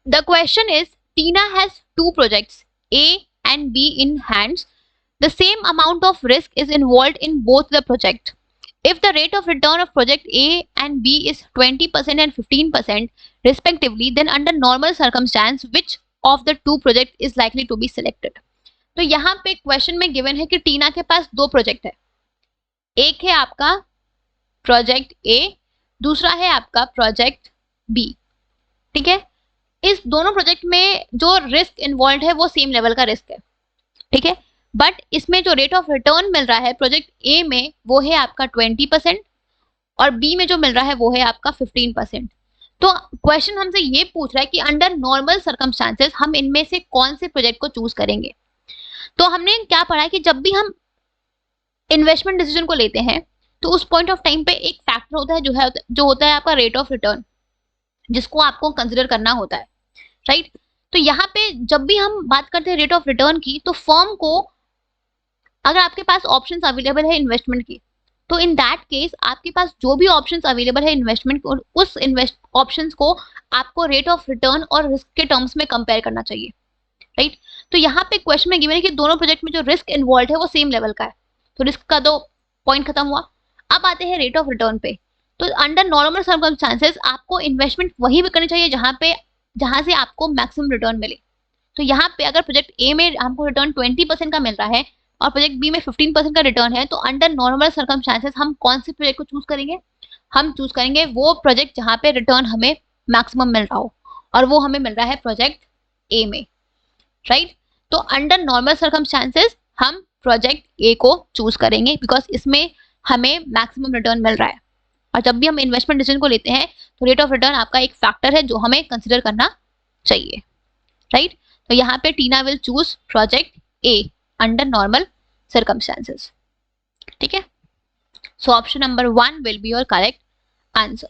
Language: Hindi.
The question is, Tina has two projects, A and B in hands. The same amount of risk is involved in both the project. If the rate of return of project A and B is 20% and 15% respectively, then under normal circumstance, which of the two project is likely to be selected? तो यहाँ पे क्वेश्चन में गिवन है कि टीना के पास दो प्रोजेक्ट है, एक है आपका प्रोजेक्ट ए, दूसरा है आपका प्रोजेक्ट बी, ठीक है। इस दोनों प्रोजेक्ट में जो रिस्क इन्वॉल्व है वो सेम लेवल का रिस्क है, ठीक है, बट इसमें जो रेट ऑफ रिटर्न मिल रहा है प्रोजेक्ट ए में वो है आपका 20% और बी में जो मिल रहा है वो है आपका 15%। तो क्वेश्चन हमसे ये पूछ रहा है कि अंडर नॉर्मल सर्कमस्टांसेस हम इनमें से कौन से प्रोजेक्ट को चूज करेंगे। तो हमने क्या पढ़ा है कि जब भी हम इन्वेस्टमेंट डिसीजन को लेते हैं तो उस पॉइंट ऑफ टाइम पे एक फैक्टर होता है जो होता है आपका रेट ऑफ रिटर्न, जिसको आपको कंसिडर करना होता है, राइट। तो यहाँ पे जब भी हम बात करते हैं रेट ऑफ रिटर्न की, तो फर्म को अगर आपके पास ऑप्शंस अवेलेबल है इन्वेस्टमेंट की, तो इन दैट केस आपके पास जो भी ऑप्शंस अवेलेबल है इन्वेस्टमेंट, उस ऑप्शंस को आपको रेट ऑफ रिटर्न और रिस्क के टर्म्स में कंपेयर करना चाहिए, राइट। तो यहाँ पे क्वेश्चन में गिवन है कि दोनों प्रोजेक्ट में जो रिस्क इन्वॉल्व है वो सेम लेवल का है, तो रिस्क का दो पॉइंट खत्म हुआ। अब आते हैं रेट ऑफ रिटर्न पे। तो अंडर नॉर्मल सर्कमस्टांसेस आपको इन्वेस्टमेंट वही भी करनी चाहिए जहां से आपको मैक्सिमम रिटर्न मिले। तो यहाँ पे अगर प्रोजेक्ट ए में हमको रिटर्न 20% का मिल रहा है और प्रोजेक्ट बी में 15% का रिटर्न है, तो अंडर नॉर्मल सर्कमस्टांसेस हम कौन से प्रोजेक्ट को चूज करेंगे? हम चूज करेंगे वो प्रोजेक्ट जहां पे रिटर्न हमें मैक्सिमम मिल रहा हो, और वो हमें मिल रहा है प्रोजेक्ट ए में, राइट। तो अंडर नॉर्मल सर्कमस्टांसेस हम प्रोजेक्ट ए को चूज करेंगे बिकॉज इसमें हमें मैक्सिमम रिटर्न मिल रहा है। और जब भी हम इन्वेस्टमेंट डिसीजन को लेते हैं तो रेट ऑफ रिटर्न आपका एक फैक्टर है जो हमें कंसिडर करना चाहिए, राइट। तो यहाँ पे Tina will choose project A under normal circumstances, ठीक है। So option number 1 will be your correct answer.